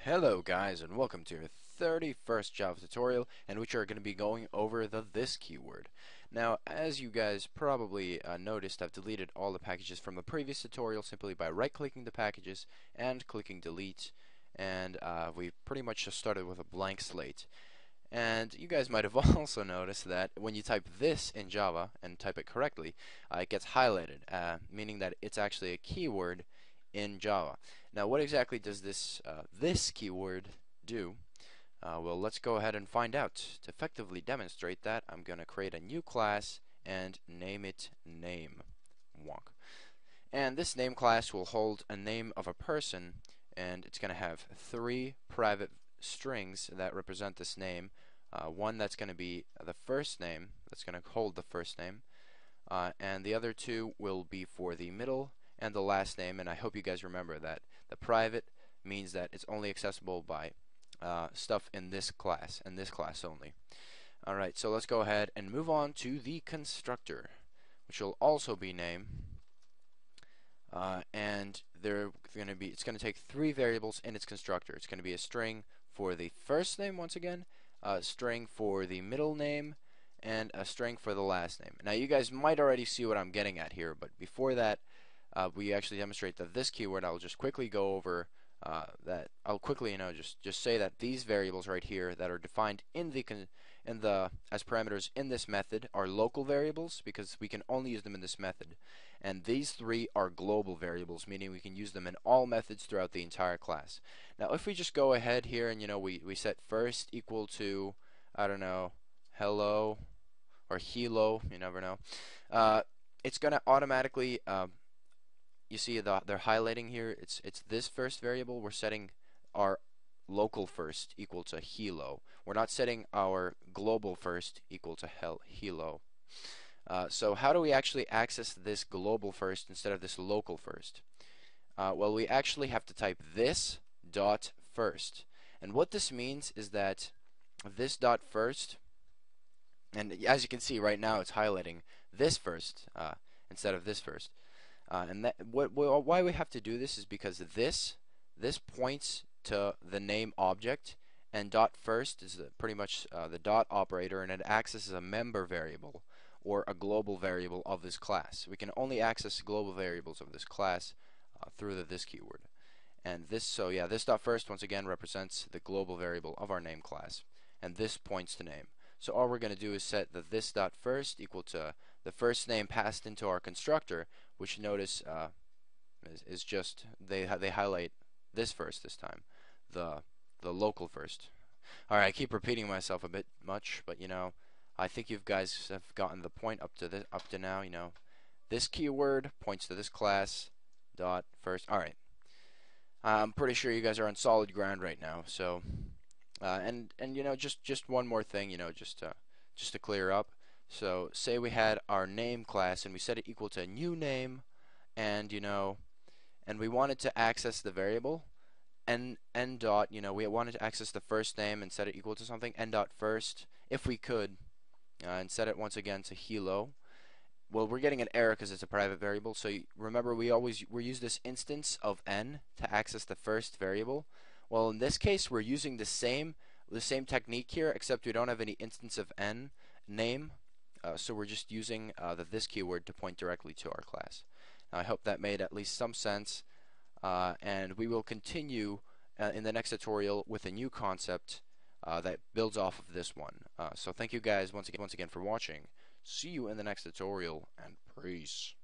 Hello guys, and welcome to your 31st Java tutorial in which we're going to be going over the this keyword. Now, as you guys probably noticed, I've deleted all the packages from the previous tutorial simply by right-clicking the packages and clicking delete, and we pretty much just started with a blank slate. And you guys might have also noticed that when you type this in Java and type it correctly, it gets highlighted, meaning that it's actually a keyword in Java. Now, what exactly does this keyword do? Well, let's go ahead and find out. To effectively demonstrate that, I'm going to create a new class and name it name. Wonk. And this name class will hold a name of a person, and it's going to have three private strings that represent this name. One that's going to be the first name, that's going to hold the first name, and the other two will be for the middle and the last name. And I hope you guys remember that the private means that it's only accessible by stuff in this class, and this class only. Alright, so let's go ahead and move on to the constructor, which will also be name. And it's going to take three variables in its constructor. It's going to be a string for the first name once again, a string for the middle name, and a string for the last name. Now, you guys might already see what I'm getting at here, but before that, we actually demonstrate that this keyword, I'll just quickly go over that. I'll quickly, just say that these variables right here that are defined in the as parameters in this method are local variables because we can only use them in this method. And these three are global variables, meaning we can use them in all methods throughout the entire class. Now, if we just go ahead here and we set first equal to, I don't know, hello or helo, you never know, it's going to automatically you see they're highlighting here. It's this first variable. We're setting our local first equal to helo. We're not setting our global first equal to helo. So how do we actually access this global first instead of this local first? Well, we actually have to type this dot first. And what this means is that this dot first, and as you can see right now it's highlighting this first instead of this first. And why we have to do this is because this points to the name object, and dot first is pretty much the dot operator, and it acts as a member variable or a global variable of this class. We can only access global variables of this class through this keyword. And this dot first once again represents the global variable of our name class, and this points to name. So all we're going to do is set the this dot first equal to the first name passed into our constructor, which notice is just they highlight this first this time, the local first. All right, I keep repeating myself a bit much, but I think you guys have gotten the point up to now. This keyword points to this class dot first. All right, I'm pretty sure you guys are on solid ground right now. So and just one more thing, just to clear up. So say we had our name class and we set it equal to a new name, and and we wanted to access the variable n dot, we wanted to access the first name and set it equal to something, n dot first, if we could, and set it once again to helo. Well, we're getting an error because it's a private variable. So remember, we use this instance of n to access the first variable. Well, in this case, we're using the same technique here, except we don't have any instance of n name. So we're just using this keyword to point directly to our class. Now, I hope that made at least some sense, and we will continue in the next tutorial with a new concept that builds off of this one. So thank you guys once again for watching. See you in the next tutorial, and peace.